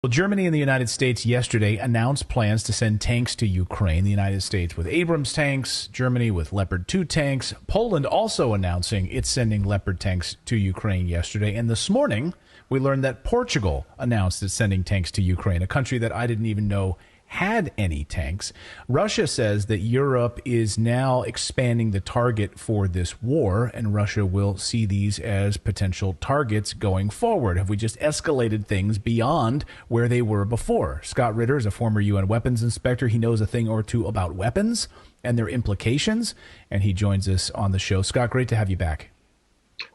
Well, Germany and the United States yesterday announced plans to send tanks to Ukraine. The United States with Abrams tanks, Germany with Leopard 2 tanks. Poland also announcing it's sending Leopard tanks to Ukraine yesterday. And this morning, we learned that Portugal announced it's sending tanks to Ukraine, a country that I didn't even know had any tanks. Russia says that Europe is now expanding the target for this war, and Russia will see these as potential targets going forward. Have we just escalated things beyond where they were before? Scott Ritter is a former UN weapons inspector. He knows a thing or two about weapons and their implications, and he joins us on the show. Scott, great to have you back.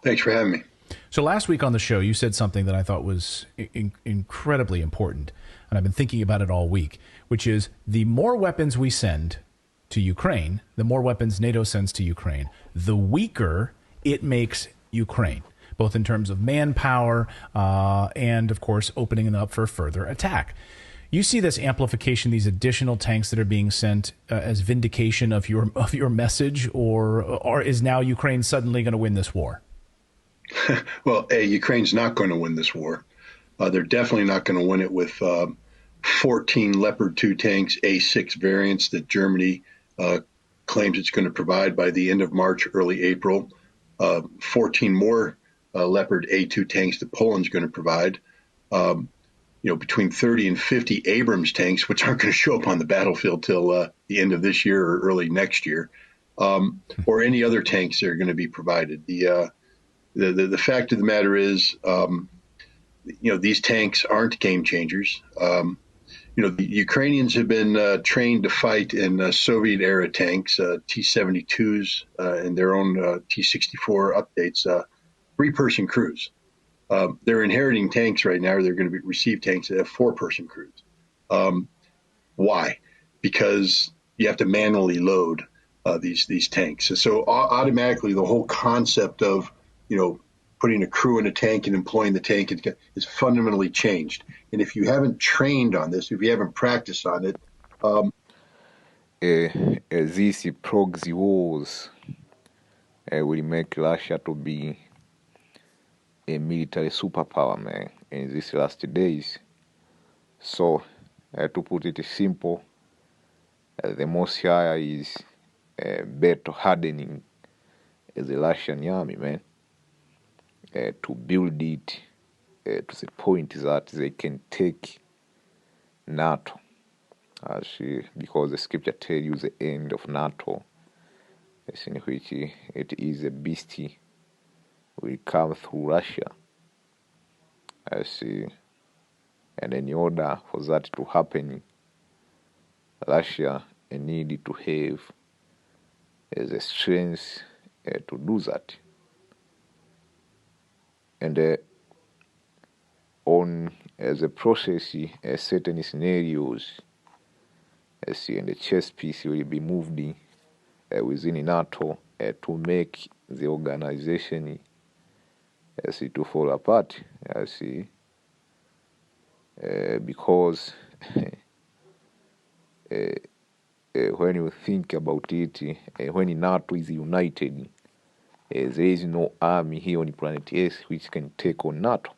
Thanks for having me. So last week on the show, you said something that I thought was incredibly important, and I've been thinking about it all week, which is the more weapons we send to Ukraine, the more weapons NATO sends to Ukraine, the weaker it makes Ukraine, both in terms of manpower and, of course, opening it up for further attack. You see this amplification, these additional tanks that are being sent as vindication of your message, or is now Ukraine suddenly going to win this war? Well, Ukraine's not going to win this war. They're definitely not going to win it with 14 Leopard 2 tanks, A6 variants that Germany claims it's going to provide by the end of March, early April. 14 more Leopard A2 tanks that Poland's going to provide. Between 30 and 50 Abrams tanks, which aren't going to show up on the battlefield till the end of this year or early next year, or any other tanks that are going to be provided. The fact of the matter is, these tanks aren't game changers. The Ukrainians have been trained to fight in Soviet-era tanks, T-72s, and their own T-64 updates, three-person crews. They're inheriting tanks right now, or they're going to receive tanks that have four-person crews. Why? Because you have to manually load these tanks. So automatically, the whole concept of putting a crew in a tank and employing the tank is fundamentally changed. And if you haven't trained on this, if you haven't practiced on it, these proxy wars will make Russia to be a military superpower, man, in these last days. So, to put it simple, the Moscow is better hardening the Russian army, man. To build it to the point that they can take NATO, because the scripture tells you the end of NATO, in which it is a beast will come through Russia. And in order for that to happen, Russia needed to have the strength to do that. And on the process, certain scenarios, and the chess piece will be moved within NATO to make the organization to fall apart. Because when you think about it, when NATO is united, there is no army here on planet Earth which can take on NATO.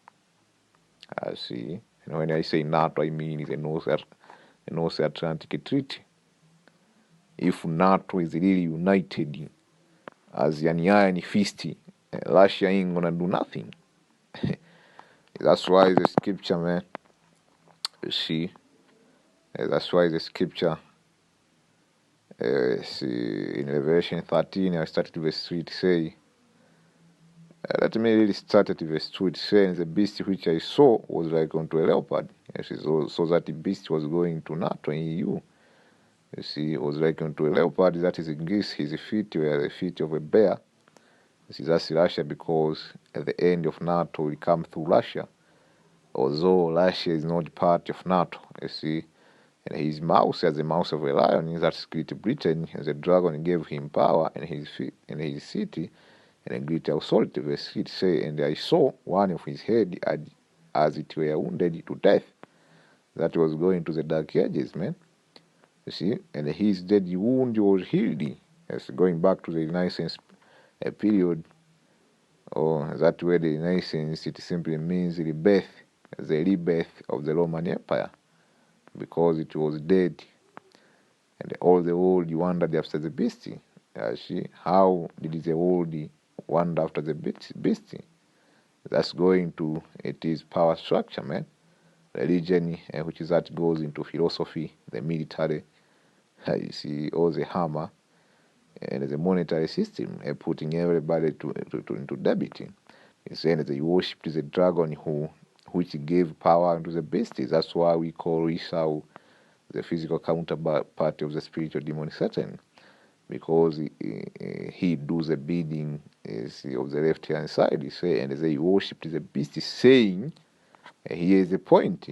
And when I say NATO, I mean the North Atlantic Treaty. If NATO is really united as an iron fist, Russia ain't gonna do nothing. That's why the scripture, man. That's why the scripture. In Revelation 13, I started with verse 3 to say, let me really start at verse 2. It says, the beast which I saw was like unto a leopard. So that the beast was going to NATO and EU. It was like unto a leopard, that is in Greece, his feet were the feet of a bear. That's Russia, because at the end of NATO will come through Russia. Although Russia is not part of NATO, and his mouth as the mouth of a lion, in that Great Britain, as the dragon gave him power, and his feet, and his city, and a great authority. Verse 8 say, and I saw one of his head as it were wounded to death. That was going to the dark ages, man. And his dead wound was healed. Going back to the Renaissance period, or that word Renaissance, it simply means rebirth. the rebirth of the Roman Empire, because it was dead, and all the world wondered after the beast. How did the world wonder after the beast? That's going to it is power structure, man. Religion, which is that goes into philosophy, the military, you see all the hammer, and the monetary system, putting everybody into debt. It's saying that they worshipped the dragon which gave power to the beast. That's why we call Esau the physical counterpart of the spiritual demon Satan, because he does the bidding of the left hand side. He say, and they worshipped the beast, saying, here is the point: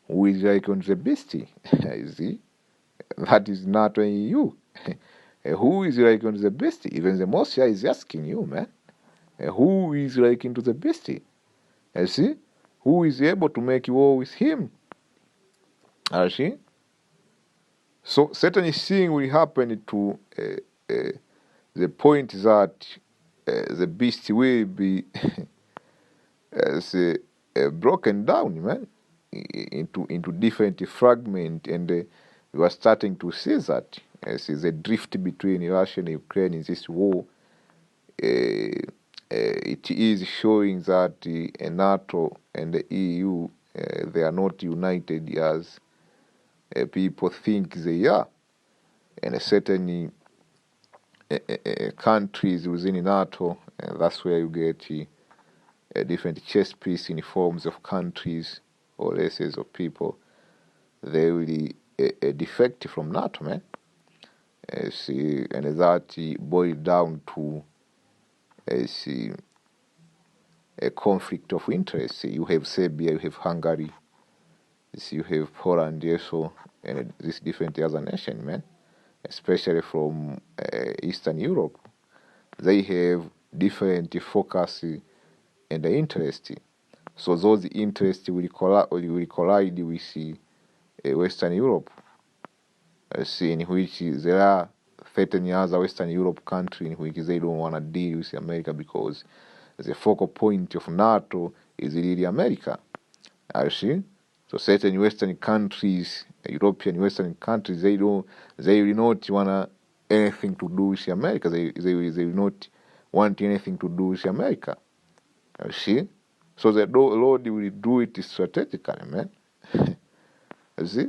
who is like unto the beast? You see, that is not only you. Who is like unto the beast? Even the Messiah is asking you, man. Who is like unto the beast? You see, who is able to make war with him? You see. So certain thing will happen to the point that the beast will be broken down, man, into different fragments, and we are starting to see that the drift between Russia and Ukraine in this war. It is showing that NATO and the EU they are not united as people think they are, and certain countries within NATO, that's where you get different chess pieces in forms of countries or races of people. They will defect from NATO, man. And that boils down to a conflict of interest. You have Serbia, you have Hungary, you have Poland also, and these different other nations, man, especially from Eastern Europe. They have different focus and interest. So those interests will collide with Western Europe, in which there are certain other Western Europe countries in which they don't want to deal with America, because the focal point of NATO is really America. You see? So certain Western countries, European Western countries, they will not want anything to do with America. They will not want anything to do with America. You see? So the Lord will do it strategically, man. You see?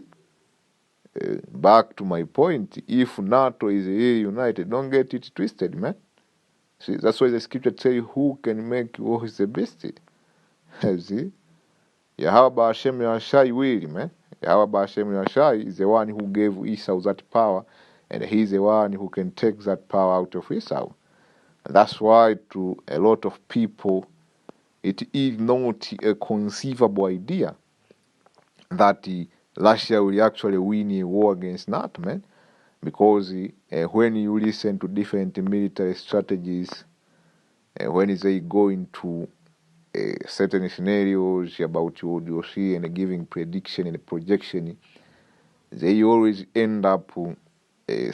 Back to my point, if NATO is really united, don't get it twisted, man. See, that's why the scripture tell you who can make war with the beast. You see? Yahweh Hashem Yashai will, man. Yahweh Hashem Yashai is the one who gave Esau that power, and he's the one who can take that power out of Esau. And that's why to a lot of people, it is not a conceivable idea that Russia will actually win a war against NATO, man. Because when you listen to different military strategies, when they go into certain scenarios about what you see and giving prediction and projection, they always end up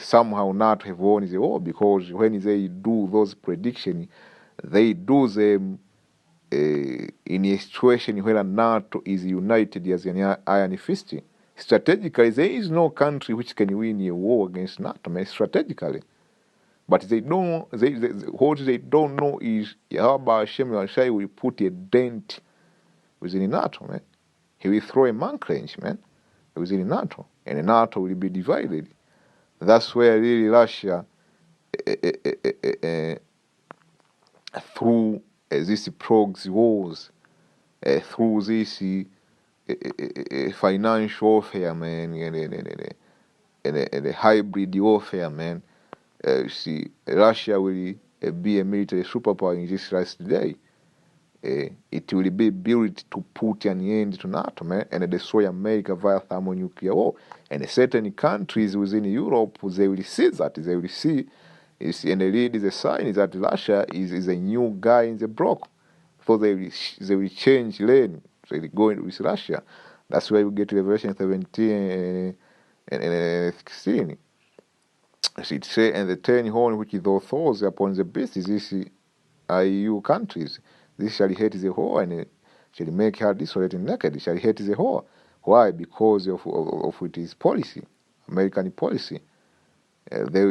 somehow not have won the war, because when they do those predictions, they do them in a situation where NATO is united as an iron fist. Strategically, there is no country which can win a war against NATO, man, strategically. But they don't. What they don't know is Yahweh Hashem Yashai will put a dent within NATO, man. He will throw a man-clench, man, within NATO, and NATO will be divided. That's where really Russia, through these proxy wars, through this financial warfare, man, and a hybrid warfare, man. See, Russia will be a military superpower in this last day. It will be built to put an end to NATO, man, and destroy America via thermonuclear war. And certain countries within Europe, they will see that. They will see, and they read the sign that Russia is a new guy in the block. So they will change lane. So they go with Russia. That's why we get Revelation 17 and 16. It say, and the 10 horn which thou throws upon the beast is this EU countries. This shall hate the whore, and shall make her desolate and naked, shall hate the whore. Why? Because of its policy, American policy. There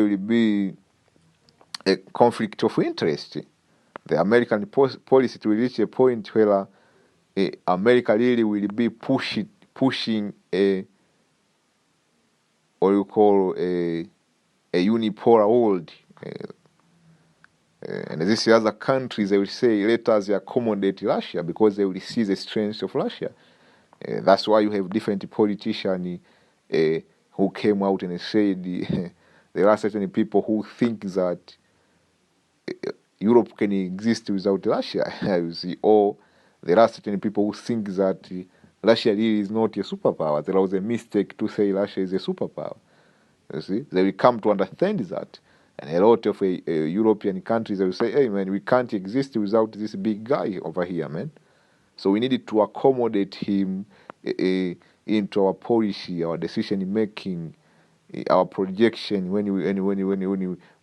will be a conflict of interest. The American policy to reach a point where America really will be pushing a, what you call a unipolar world. And these other countries, they will say, let us accommodate Russia because they will see the strength of Russia. That's why you have different politicians who came out and said there are certain people who think that Europe can exist without Russia. You see, or there are certain people who think that Russia really is not a superpower. There was a mistake to say Russia is a superpower. You see, they will come to understand that. And a lot of European countries, they will say, hey, man, we can't exist without this big guy over here, man. So we needed to accommodate him into our policy, our decision making, our projection when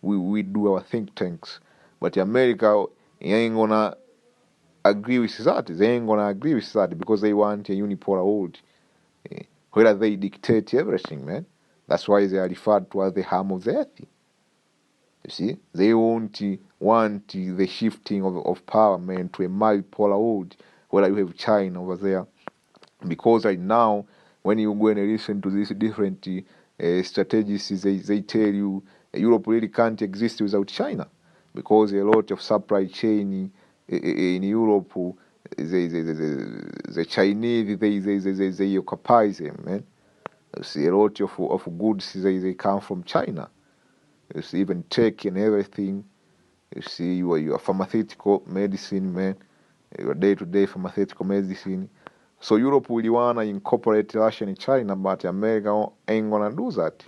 we do our think tanks. But America ain't gonna agree with that. They ain't gonna agree with that because they want a unipolar world where they dictate everything, man. That's why they are referred to as the harm of the earth. You see, they won't want the shifting of power, man, to a multipolar world where you have China over there. Because right now, when you go and listen to these different strategies, they tell you Europe really can't exist without China because a lot of supply chain in Europe, the Chinese, they occupy them, man. You see, a lot of goods, they come from China. You see, even tech and everything. You see, your pharmaceutical medicine, man, your day-to-day pharmaceutical medicine. So Europe will want to incorporate Russia and China, but America ain't going to do that.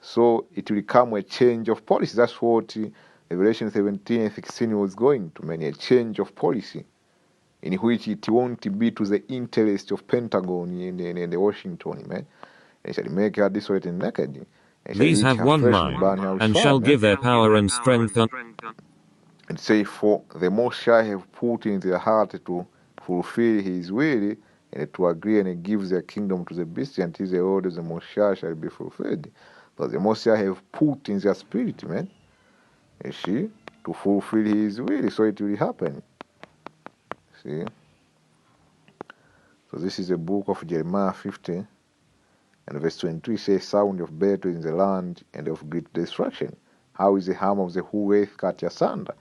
So it will become a change of policy. That's what Revelation 17 and 16 was going to mean, a change of policy, in which it won't be to the interest of Pentagon and the Washington, man. It shall make her desolate and naked. These have one mind, and shall give their power and strength unto. And say, for the Most High have put in their heart to fulfill his will, and to agree and give their kingdom to the beast until the order of the Most High shall be fulfilled. But the Most High have put in their spirit, man, you see, to fulfill his will, so it will happen. See? So this is the book of Jeremiah 50. And verse 22 says, sound of battle in the land and of great destruction. How is the harm of the whole earth cut asunder?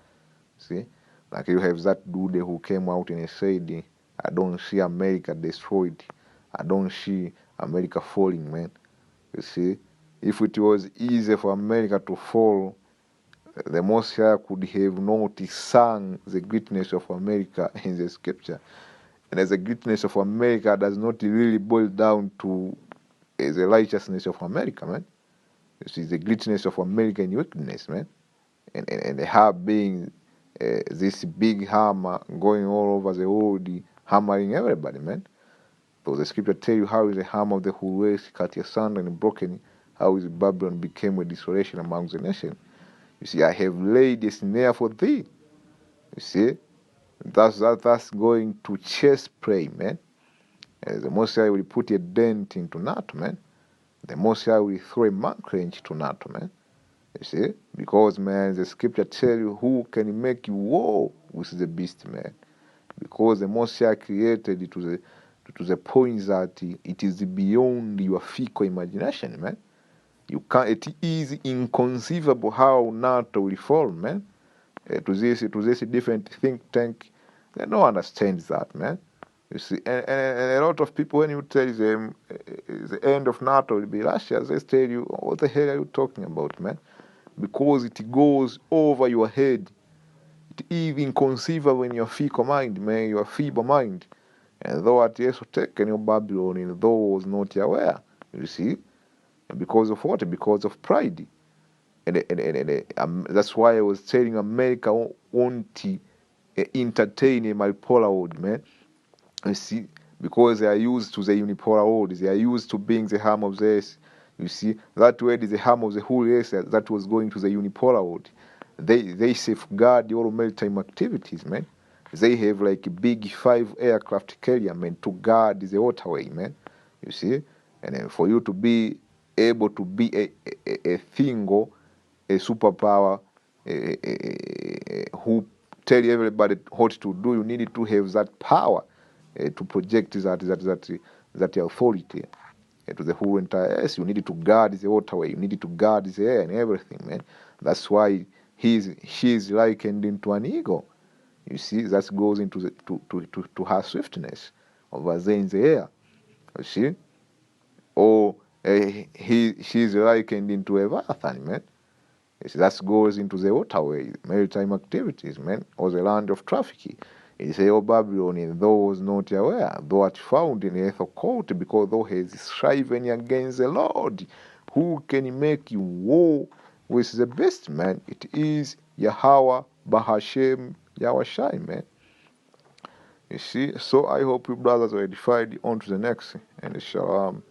See? Like you have that dude who came out and said, I don't see America destroyed. I don't see America falling, man. You see? If it was easy for America to fall, the Most High could have not sung the greatness of America in the scripture. And as the greatness of America does not really boil down to the righteousness of America, man. You see, the greatness of America in wickedness, man. And her being this big hammer going all over the world, hammering everybody, man. So the scripture tell you how is the hammer of the whole earth cut asunder and broken, how is Babylon became a desolation among the nations. You see, I have laid a snare for thee. You see, that's going to chase prey, man. The Most High will put a dent into NATO, man. The Most High will throw a mark-wrench to NATO, man. You see? Because, man, the scripture tell you who can make you war with the beast, man. Because the Most High created it to the point that it is beyond your fickle imagination, man. You can't. It is inconceivable how NATO will fall, man. To this different think tank, they don't understand that, man. You see, and a lot of people, when you tell them the end of NATO will be Russia, they tell you, what the hell are you talking about, man? Because it goes over your head. It is inconceivable in your feeble mind, man, your feeble mind. And though at yes taken your Babylon, and though was not aware, you see, and because of what? Because of pride. And that's why I was telling America won't entertain a multipolar world, man. You see, because they are used to the unipolar world, they are used to being the harm of the earth. You see, that word is the harm of the whole earth that was going to the unipolar world. they safeguard all maritime activities, man. They have like a big 5 aircraft carrier, man, to guard the waterway, man. You see, and then for you to be able to be a single, a superpower, who tell everybody what to do, you need to have that power to project that authority to the whole entire earth. You need to guard the waterway, you need to guard the air and everything, man. That's why she's likened into an eagle. You see, that goes into to her swiftness over there in the air. You see, or she's likened into a Leviathan, man. You see, that goes into the waterway, maritime activities, man, or the land of trafficking. It says, O Babylon, and those not aware, thou art found in the earth of court, because thou hast striven against the Lord. Who can make you war with the best, man? It is Yahweh Bahashem Yahweh, man. You see, so I hope you brothers are edified. On to the next, and shalom.